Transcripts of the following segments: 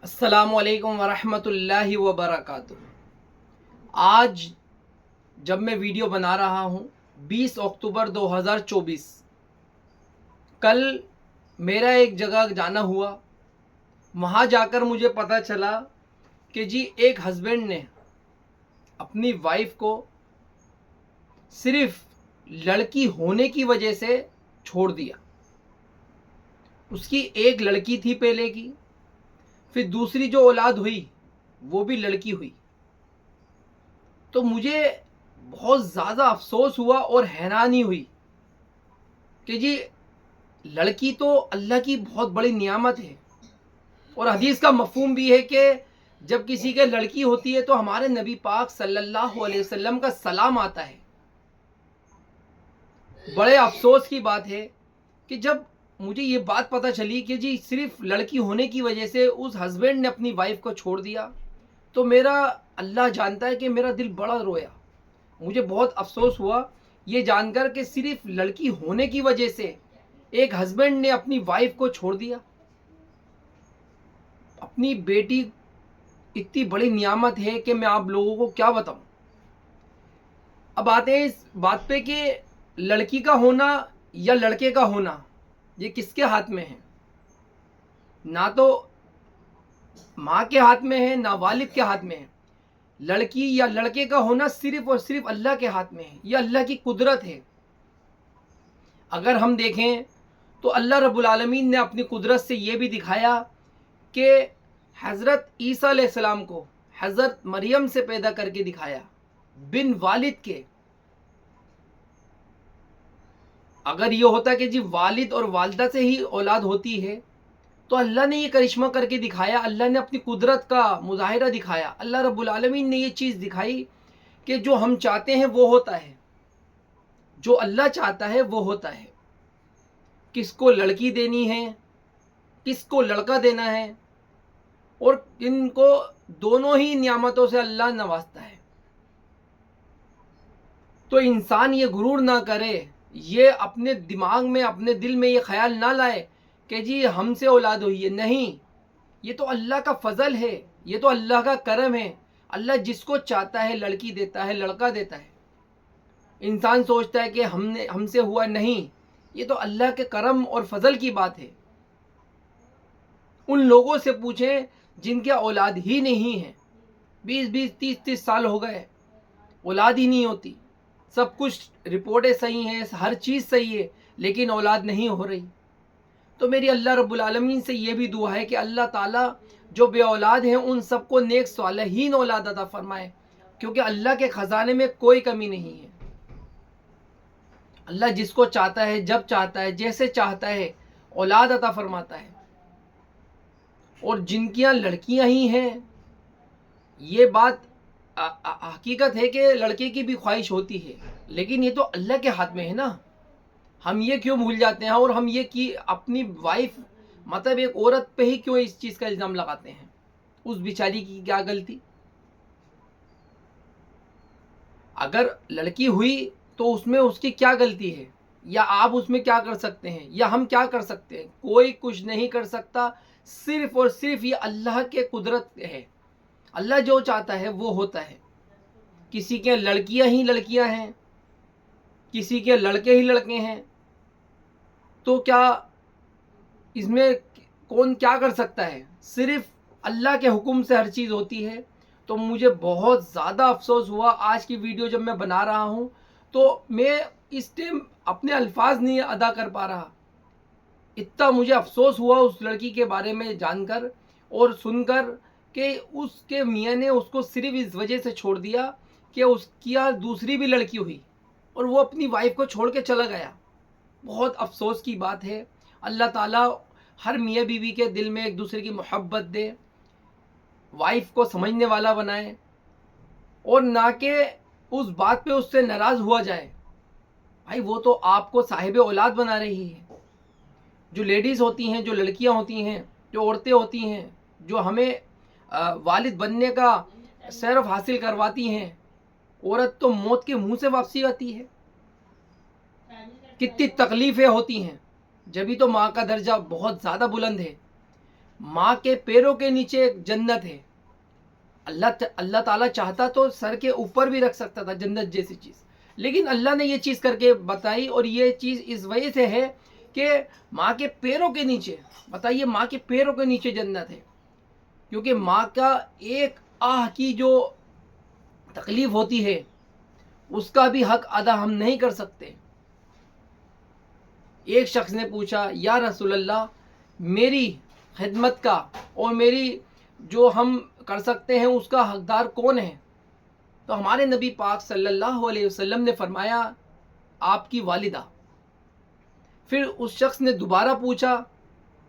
अस्सलामु अलैकुम वरहमतुल्लाहि वबरकातुह। आज जब मैं वीडियो बना रहा हूँ 20 अक्टूबर 2024, कल मेरा एक जगह जाना हुआ। वहाँ जाकर मुझे पता चला कि जी एक हस्बैंड ने अपनी वाइफ को सिर्फ लड़की होने की वजह से छोड़ दिया। उसकी एक लड़की थी पहले की, फिर दूसरी जो औलाद हुई वो भी लड़की हुई। तो मुझे बहुत ज़्यादा अफसोस हुआ और हैरानी हुई कि जी लड़की तो अल्लाह की बहुत बड़ी नियामत है। और हदीस का मफहूम भी है कि जब किसी के लड़की होती है तो हमारे नबी पाक सल्लल्लाहु अलैहि वसल्लम का सलाम आता है। बड़े अफसोस की बात है कि जब मुझे ये बात पता चली कि जी सिर्फ लड़की होने की वजह से उस हस्बैंड ने अपनी वाइफ को छोड़ दिया, तो मेरा अल्लाह जानता है कि मेरा दिल बड़ा रोया। मुझे बहुत अफसोस हुआ ये जानकर कि सिर्फ लड़की होने की वजह से एक हस्बैंड ने अपनी वाइफ को छोड़ दिया। अपनी बेटी इतनी बड़ी नियामत है कि मैं आप लोगों को क्या बताऊं। अब आते हैं इस बात पे कि लड़की का होना या लड़के का होना ये किसके हाथ में है। ना तो माँ के हाथ में है, ना वालिद के हाथ में है। लड़की या लड़के का होना सिर्फ और सिर्फ अल्लाह के हाथ में है। यह अल्लाह की कुदरत है। अगर हम देखें तो अल्लाह रब्बुल आलमीन ने अपनी कुदरत से ये भी दिखाया कि हज़रत ईसा अलैहिस्सलाम को हज़रत मरियम से पैदा करके दिखाया, बिन वालिद के। अगर ये होता कि जी वालिद और वालदा से ही औलाद होती है तो अल्लाह ने ये करिश्मा करके दिखाया, अल्लाह ने अपनी कुदरत का मुजाहिरा दिखाया। अल्लाह रब्बुल आलमीन ने ये चीज़ दिखाई कि जो हम चाहते हैं वो होता है, जो अल्लाह चाहता है वो होता है। किसको लड़की देनी है, किसको लड़का देना है, और इनको दोनों ही नियामतों से अल्लाह नवाजता है। तो इंसान ये गुरूर ना करे, ये अपने दिमाग में अपने दिल में ये ख्याल ना लाए कि जी हमसे औलाद हुई है। नहीं, ये तो अल्लाह का फजल है, ये तो अल्लाह का करम है। अल्लाह जिसको चाहता है लड़की देता है, लड़का देता है। इंसान सोचता है कि हमसे हुआ, नहीं, ये तो अल्लाह के करम और फजल की बात है। उन लोगों से पूछें जिनके औलाद ही नहीं है, 20-20, 30-30 साल हो गए, औलाद ही नहीं होती। सब कुछ रिपोर्टें सही हैं, हर चीज़ सही है, लेकिन औलाद नहीं हो रही। तो मेरी अल्लाह रब्बुल आलमीन से ये भी दुआ है कि अल्लाह ताला जो बे औलाद हैं उन सबको नेक सालिहीन औलाद अता फरमाए, क्योंकि अल्लाह के ख़जाने में कोई कमी नहीं है। अल्लाह जिसको चाहता है, जब चाहता है, जैसे चाहता है औलाद अता फरमाता है। और जिनकी यहाँ लड़कियाँ ही हैं, ये बात हकीकत है कि लड़के की भी ख्वाहिश होती है, लेकिन ये तो अल्लाह के हाथ में है ना। हम ये क्यों भूल जाते हैं और हम ये कि अपनी वाइफ मतलब एक औरत पे ही क्यों इस चीज़ का इल्ज़ाम लगाते हैं। उस बेचारी की क्या गलती। अगर लड़की हुई तो उसमें उसकी क्या गलती है, या आप उसमें क्या कर सकते हैं, या हम क्या कर सकते हैं। कोई कुछ नहीं कर सकता। सिर्फ और सिर्फ ये अल्लाह के कुदरत है। अल्लाह जो चाहता है वो होता है। किसी के लड़कियां ही लड़कियां हैं, किसी के लड़के ही लड़के हैं। तो क्या इसमें कौन क्या कर सकता है। सिर्फ अल्लाह के हुक्म से हर चीज़ होती है। तो मुझे बहुत ज़्यादा अफसोस हुआ आज की वीडियो जब मैं बना रहा हूँ, तो मैं इस टाइम अपने अल्फाज नहीं अदा कर पा रहा। इतना मुझे अफसोस हुआ उस लड़की के बारे में जानकर और सुनकर कि उसके मियाँ ने उसको सिर्फ इस वजह से छोड़ दिया कि उसकी यहाँ दूसरी भी लड़की हुई और वो अपनी वाइफ को छोड़ के चला गया। बहुत अफसोस की बात है। अल्लाह ताला हर मियाँ बीवी के दिल में एक दूसरे की मोहब्बत दे, वाइफ को समझने वाला बनाए, और ना कि उस बात पे उससे नाराज़ हुआ जाए। भाई वो तो आपको साहिब औलाद बना रही है। जो लेडीज़ होती हैं, जो लड़कियां होती हैं, जो औरतें होती हैं, जो हमें वालिद बनने का शरफ हासिल करवाती हैं, औरत तो मौत के मुंह से वापसी आती है। कितनी तकलीफ़ें होती हैं। जब भी तो माँ का दर्जा बहुत ज़्यादा बुलंद है। ماں کے پیروں کے نیچے جنت ہے. اللہ تعالیٰ چاہتا تو سر کے اوپر بھی رکھ سکتا تھا جنت جیسی چیز، لیکن اللہ نے یہ چیز کر کے بتائی. اور یہ چیز اس وجہ سے ہے کہ ماں کے پیروں کے نیچے، بتائیے، ماں کے پیروں کے نیچے جنت ہے. کیونکہ ماں کا ایک آہ کی جو تکلیف ہوتی ہے اس کا بھی حق ادا ہم نہیں کر سکتے. ایک شخص نے پوچھا، یا رسول اللہ، میری خدمت کا اور میری جو ہم کر سکتے ہیں اس کا حقدار کون ہے؟ تو ہمارے نبی پاک صلی اللہ علیہ وسلم نے فرمایا، آپ کی والدہ. پھر اس شخص نے دوبارہ پوچھا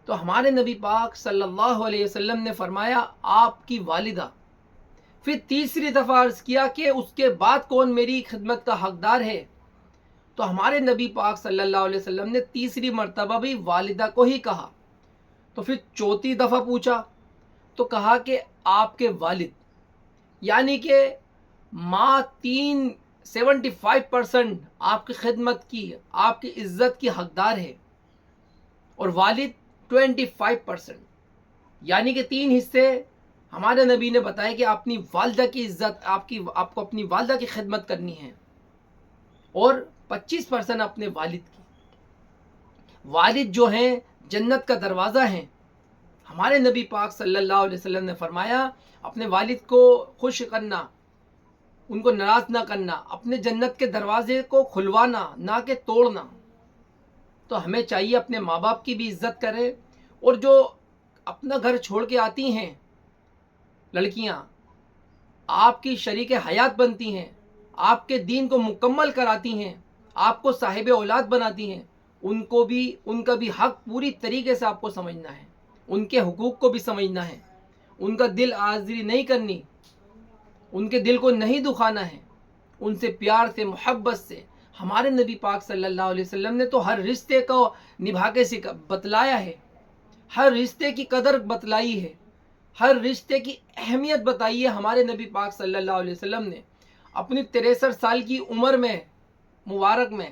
تو ہمارے نبی پاک صلی اللہ علیہ وسلم نے فرمایا، آپ کی والدہ. پھر تیسری دفعہ عرض کیا کہ اس کے بعد کون میری خدمت کا حقدار ہے؟ تو ہمارے نبی پاک صلی اللہ علیہ وسلم نے تیسری مرتبہ بھی والدہ کو ہی کہا. تو پھر چوتھی دفعہ پوچھا تو کہا کہ آپ کے والد. یعنی کہ ماں 75% آپ کی خدمت کی، آپ کی عزت کی حقدار ہے، اور والد 25%. یعنی کہ 3 حصے ہمارے نبی نے بتایا کہ اپنی والدہ کی عزت، آپ کو اپنی والدہ کی خدمت کرنی ہے، اور 25% اپنے والد کی. والد جو ہیں جنت کا دروازہ ہیں. ہمارے نبی پاک صلی اللہ علیہ وسلم نے فرمایا، اپنے والد کو خوش کرنا، ان کو ناراض نہ کرنا، اپنے جنت کے دروازے کو کھلوانا نہ کہ توڑنا. تو ہمیں چاہیے اپنے ماں باپ کی بھی عزت کریں. اور جو اپنا گھر چھوڑ کے آتی ہیں لڑکیاں، آپ کی شریک حیات بنتی ہیں، آپ کے دین کو مکمل کراتی ہیں، آپ کو صاحب اولاد بناتی ہیں، ان کا بھی حق پوری طریقے سے آپ کو سمجھنا ہے، ان کے حقوق کو بھی سمجھنا ہے. ان کا دل آزری نہیں کرنی، ان کے دل کو نہیں دکھانا ہے، ان سے پیار سے، محبت سے. ہمارے نبی پاک صلی اللہ علیہ وسلم نے تو ہر رشتے کو نبھا کے بتلایا ہے، ہر رشتے کی قدر بتلائی ہے، ہر رشتے کی اہمیت بتائی ہے. ہمارے نبی پاک صلی اللہ علیہ وسلم نے اپنی 63 سال کی عمر میں مبارک میں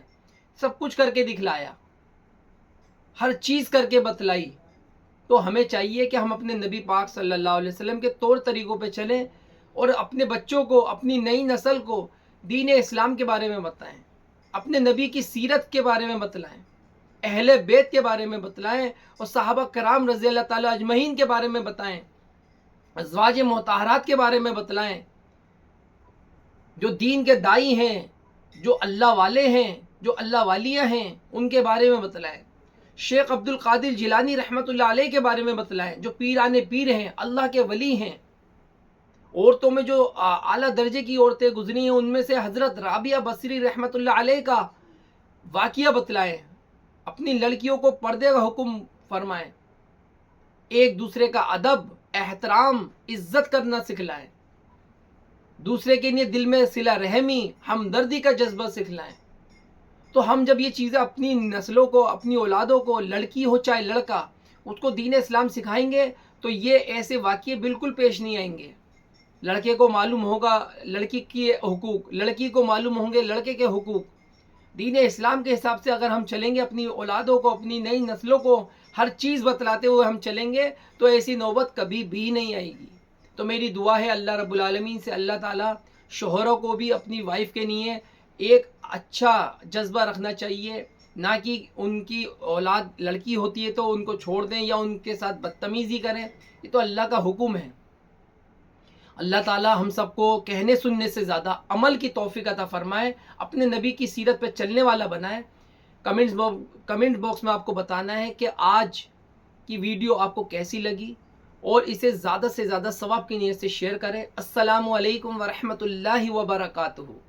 سب کچھ کر کے دکھلایا، ہر چیز کر کے بتلائی. تو ہمیں چاہیے کہ ہم اپنے نبی پاک صلی اللہ علیہ وسلم کے طور طریقوں پہ چلیں، اور اپنے بچوں کو، اپنی نئی نسل کو دین اسلام کے بارے میں بتائیں، اپنے نبی کی سیرت کے بارے میں بتلائیں، اہل بیت کے بارے میں بتلائیں، اور صحابہ کرام رضی اللہ تعالیٰ اجمعین کے بارے میں بتائیں، ازواج مطہرات کے بارے میں بتلائیں. جو دین کے دائی ہیں، جو اللہ والے ہیں، جو اللہ والیاں ہیں، ان کے بارے میں بتلائیں. شیخ عبد القادر جیلانی رحمۃ اللہ علیہ کے بارے میں بتلائیں، جو پیران پیر ہیں، اللہ کے ولی ہیں. عورتوں میں جو اعلیٰ درجے کی عورتیں گزری ہیں، ان میں سے حضرت رابعہ بصری رحمۃ اللہ علیہ کا واقعہ بتلائیں. اپنی لڑکیوں کو پردے کا حکم فرمائیں، ایک دوسرے کا ادب، احترام، عزت کرنا سکھلائیں، دوسرے کے لیے دل میں صلہ رحمی، ہمدردی کا جذبہ سکھلائیں. تو ہم جب یہ چیزیں اپنی نسلوں کو، اپنی اولادوں کو، لڑکی ہو چاہے لڑکا، اس کو دین اسلام سکھائیں گے تو یہ ایسے واقعے بالکل پیش نہیں آئیں گے. لڑکے کو معلوم ہوگا لڑکی کے حقوق، لڑکی کو معلوم ہوں گے لڑکے کے حقوق. دین اسلام کے حساب سے اگر ہم چلیں گے، اپنی اولادوں کو، اپنی نئی نسلوں کو ہر چیز بتلاتے ہوئے ہم چلیں گے، تو ایسی نوبت کبھی بھی نہیں آئے گی. تو میری دعا ہے اللہ رب العالمین سے، اللہ تعالیٰ شوہروں کو بھی اپنی وائف کے لیے ایک اچھا جذبہ رکھنا چاہیے، نہ کہ ان کی اولاد لڑکی ہوتی ہے تو ان کو چھوڑ دیں یا ان کے ساتھ بدتمیزی کریں. یہ تو اللہ کا حکم ہے. اللہ تعالیٰ ہم سب کو کہنے سننے سے زیادہ عمل کی توفیق عطا فرمائے، اپنے نبی کی سیرت پہ چلنے والا بنائے. کمنٹ باکس میں آپ کو بتانا ہے کہ آج کی ویڈیو آپ کو کیسی لگی، اور اسے زیادہ سے زیادہ ثواب کی نیت سے شیئر کریں. السلام علیکم ورحمۃ اللہ وبرکاتہ.